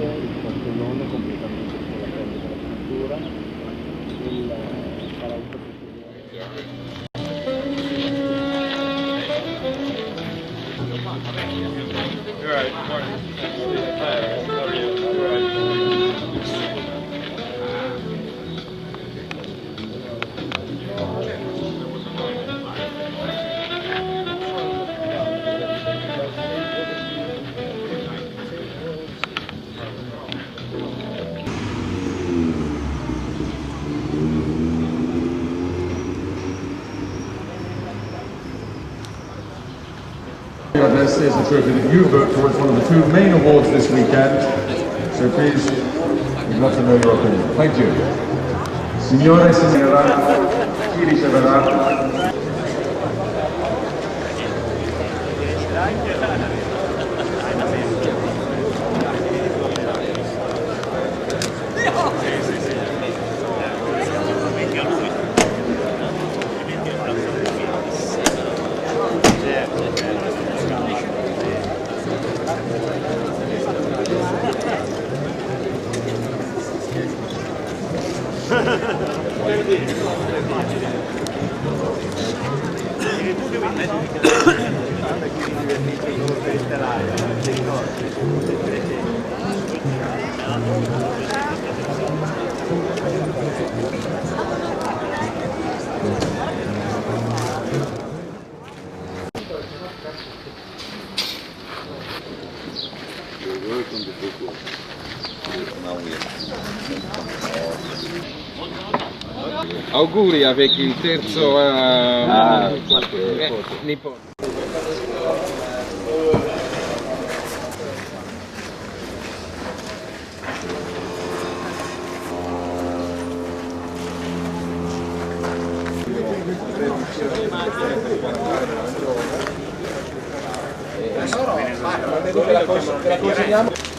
il cartellone completamente sulla pelle della struttura, il palazzo This is a trophy that you vote for. It's one of the two main awards this weekend. So please, we'd love to know your opinion. Thank you. Signore e signora, chi riceverà? Auguri avec il terzo nipote. La consegniamo.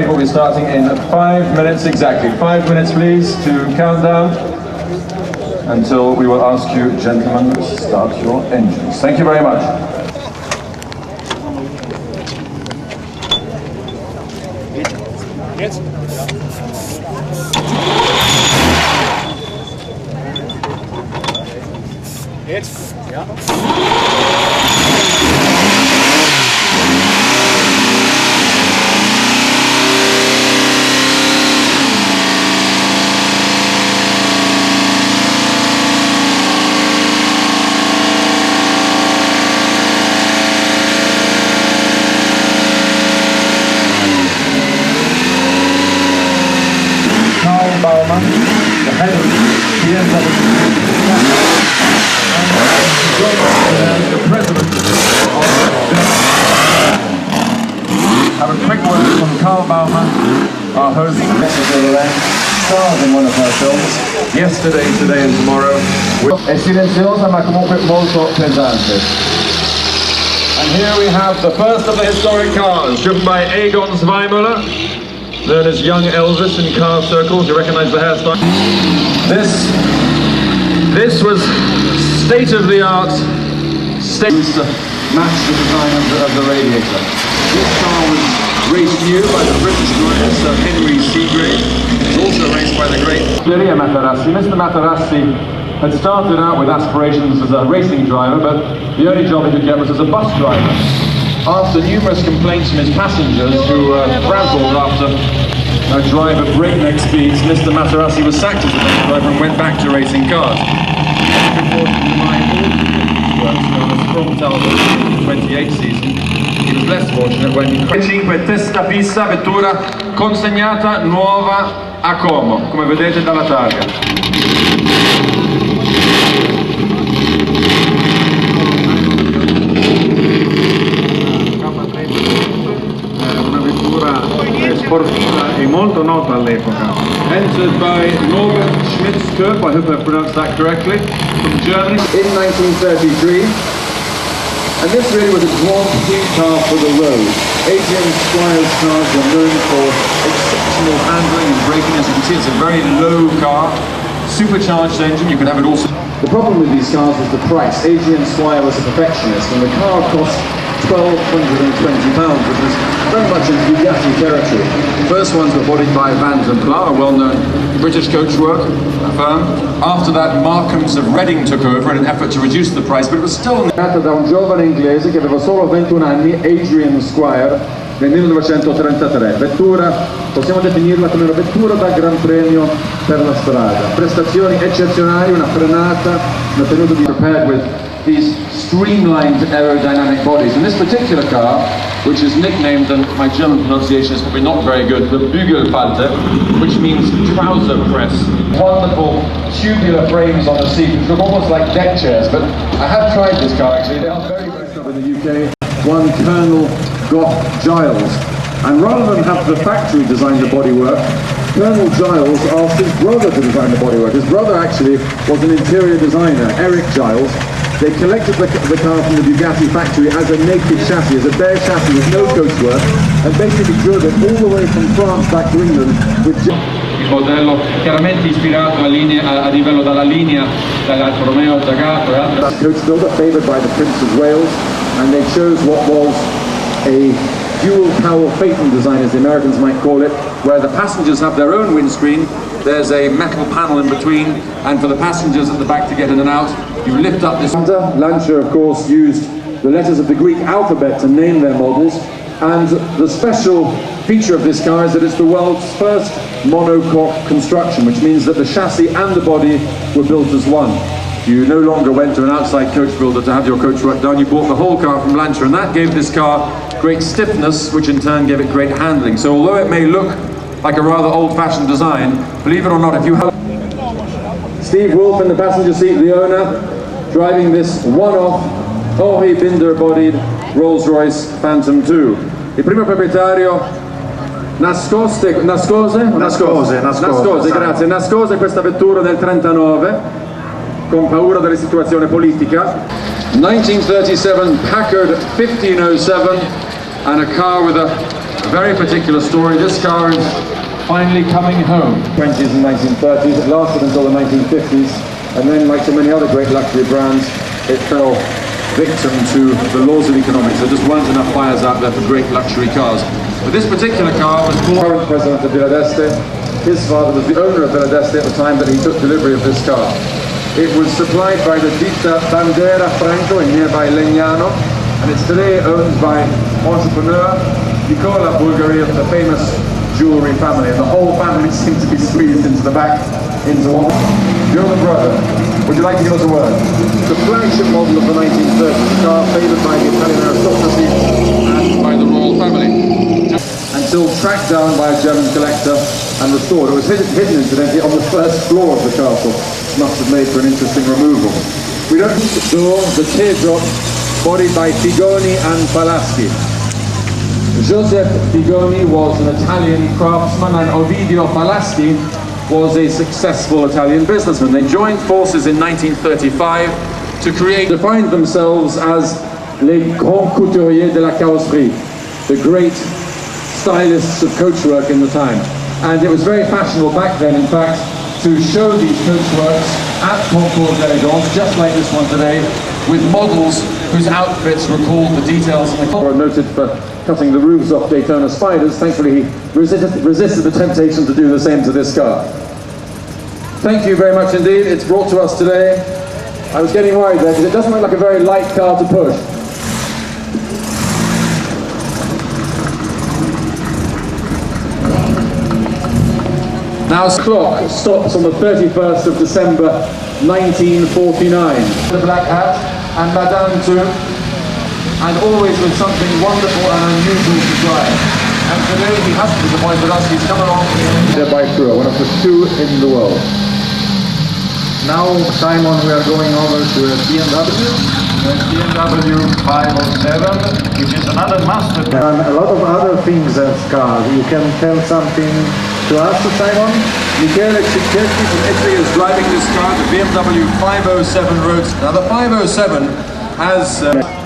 Will be starting in 5 minutes exactly. 5 minutes please to count down until we will ask you, gentlemen, to start your engines. Thank you very much. Jetzt? Jetzt? Ja. Baumann, the head of The president have a quick word from Carl Baumann, our host. stars in one of her films. Yesterday, today and tomorrow. È silenziosa ma comunque molto pesante. And here we have the first of the historic cars, driven by Egon Zweimüller, known as Young Elvis in car circles. You recognize the hairstyle? This was state-of-the-art, To match the design of the radiator. This car was raced new by the British driver Sir Henry Seagrave. It was also raced by the great Mr. Materassi had started out with aspirations as a racing driver, but the only job he could get was as a bus driver. After numerous complaints from his passengers who frazzled after a drive at breakneck speeds, Mr. Materassi was sacked as a bus driver and went back to racing cars. Front album in the 28 season, he was less fortunate when he 5 testa fissa, vettura consegnata nuova a Como, come vedete dalla targa. una vettura sportiva e molto nota all'epoca. Entered by Norbert Schmitzkopf, I hope I pronounced that correctly, from Germany. In 1933, and this really was a Grand Prix car for the road. Adrian Squire's cars were known for Exceptional handling and braking. As you can see, it's a very low car, supercharged engine. You can have it also. The problem with these cars was the price. Adrian Squire was a perfectionist, and the car cost £1,220, which was very much in Bugatti territory. The first ones were bodied by Van der Pla, a well-known British coachwork firm. After that, Markham's of Reading took over in an effort to reduce the price, but it was still... Nata da un giovane inglese che aveva solo 21 anni, Adrian Squire, nel 1933. Vettura, possiamo definirla come una vettura da Gran Premio per la strada. Prestazioni eccezionali, una frenata, una tenuta di... prepared with these streamlined aerodynamic bodies. And this particular car, which is nicknamed, and my German pronunciation is probably not very good, the Bügelfalte, which means trouser press. Wonderful tubular frames on the seat, which look almost like deck chairs, but I have tried this car actually. They are very, very in the UK, one Colonel Gough Giles. And rather than have the factory design the bodywork, Colonel Giles asked his brother to design the bodywork. His brother actually was an interior designer, Eric Giles. They collected the car from the Bugatti factory as a naked chassis, as a bare chassis with no coachwork, and basically drove it all the way from France back to England with il modello chiaramente ispirato a livello dalla linea dall'Alfa Romeo Zagato e altre. coach builder favoured by the Prince of Wales, and they chose what was a dual cowl phaeton design, as the Americans might call it, where the passengers have their own windscreen. There's a metal panel in between, and for the passengers at the back to get in and out, you lift up this. Lancia, of course, used the letters of the Greek alphabet to name their models, and the special feature of this car is that it's the world's first monocoque construction, which means that the chassis and the body were built as one. You no longer went to an outside coach builder to have your coachwork done. You bought the whole car from Lancia, and that gave this car great stiffness, which in turn gave it great handling. So although it may look like a rather old-fashioned design, believe it or not, if you have... Steve Wolf in the passenger seat, the owner, driving this one-off Henri Binder-bodied Rolls-Royce Phantom 2. Il primo proprietario nascose, grazie, nascose questa vettura nel 39 con paura della situazione politica. 1937 Packard 1507, and a car with a very particular story. This car is finally coming home. 20s and 1930s, it lasted until the 1950s, and then, like so many other great luxury brands, it fell victim to the laws of economics. There just weren't enough buyers out there for great luxury cars. But this particular car was bought... Current president of Villa d'Este. His father was the owner of Villa d'Este at the time that he took delivery of this car. It was supplied by the Ditta Bandera Franco in nearby Legnano, and it's today owned by entrepreneur Nicola Bulgari of the famous jewelry family, and the whole family seems to be squeezed into the back, into one. You're the brother. Would you like to give us a word? The flagship model of the 1930s, a car favoured by the Italian aristocracy and by the royal family. Until tracked down by a German collector and restored. It was hidden incidentally on the first floor of the castle. Must have made for an interesting removal. We don't need the door, the teardrop, bodied by Figoni and Falaschi. Joseph Figoni was an Italian craftsman, and Ovidio Falaschi was a successful Italian businessman. They joined forces in 1935 to defined themselves as les grands couturiers de la carrosserie, the great stylists of coachwork in the time. And it was very fashionable back then, in fact, to show these coachworks at concours d'élégance, just like this one today, with models whose outfits recalled the details in the car. Noted for cutting the roofs off Daytona Spiders. Thankfully, he resisted the temptation to do the same to this car. Thank you very much indeed. It's brought to us today. I was getting worried there because it doesn't look like a very light car to push. Now the clock stops on the 31st of December 1949. The black hat, and Madame too, and always with something wonderful and unusual to drive. And today he hasn't disappointed us, he's come along by Pura, one of the two in the world. Now, Simon, we are going over to a BMW. BMW 507, which is another master. And a lot of other things as cars. You can tell something to us, Simon? Michele Cicchetti from Italy is driving this car, the BMW 507 Roadster. Now the 507 has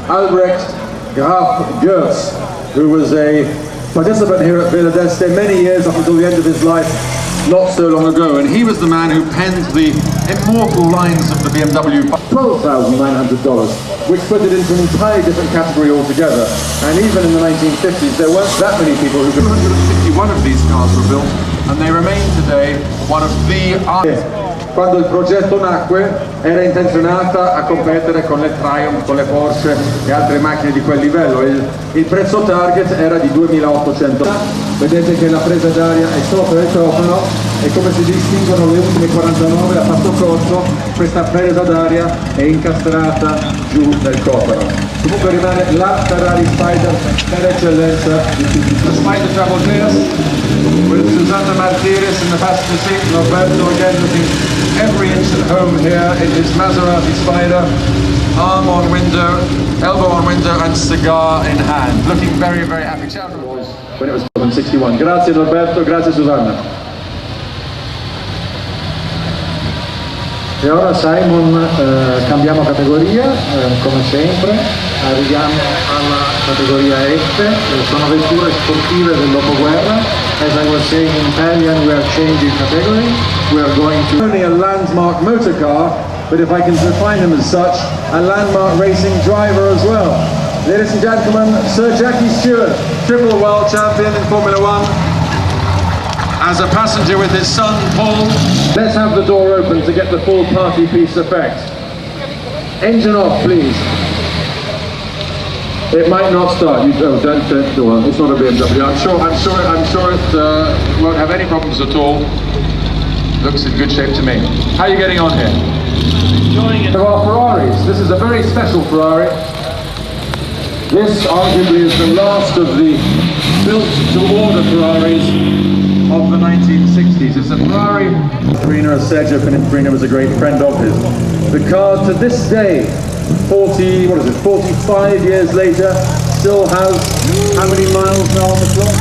Albrecht Graf Goetz, who was a participant here at Villa d'Este many years up until the end of his life, not so long ago, and he was the man who penned the immortal lines of the BMW $12,900, which put it into an entirely different category altogether. And even in the 1950s, there weren't that many people who could... 251 of these cars were built, and they remain today one of the... Quando il progetto nacque era intenzionata a competere con le Triumph, con le Porsche e altre macchine di quel livello. Il prezzo target era di 2.800. Vedete che la presa d'aria è sopra il cofano e come si distinguono le ultime 49 a passo corto, questa presa d'aria è incastrata giù nel cofano. Comunque rimane la Ferrari Spider per eccellenza di tutti. The Spider travel test with Susanna Martinez in the passenger seat, Roberto again looking every inch at home here in his Maserati Spider, arm on window, elbow on window and cigar in hand, looking very, very happy. When it was in 61. Grazie Norberto, grazie Susanna. E ora Simon cambiamo categoria, come sempre, arriviamo alla categoria F, sono vetture sportive del dopoguerra. As I was saying in Italian, we are changing category, we are going to... Only a landmark motor car, but if I can define him as such, a landmark racing driver as well. Ladies and gentlemen, Sir Jackie Stewart, triple world champion in Formula One, as a passenger with his son Paul. Let's have the door open to get the full party piece effect. Engine off, please. It might not start. Don't go on. It's not a BMW. I'm sure it won't have any problems at all. Looks in good shape to me. How are you getting on here? Enjoying it. There are Ferraris. This is a very special Ferrari. This arguably is the last of the built-to-order Ferraris of the 1960s. It's a Ferrari. Sergio Pininfarina was a great friend of his. The car to this day, 45 years later, still has how many miles now on the clock?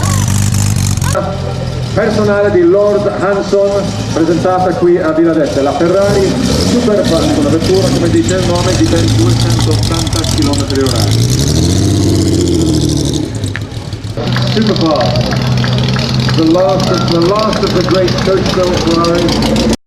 Personale di Lord Hanson, presentata qui a Villa d'Este, la Ferrari Superfast, una vettura come dice il nome di ben 280 km/h. Superfast, the last of the great coach-built Ferraris.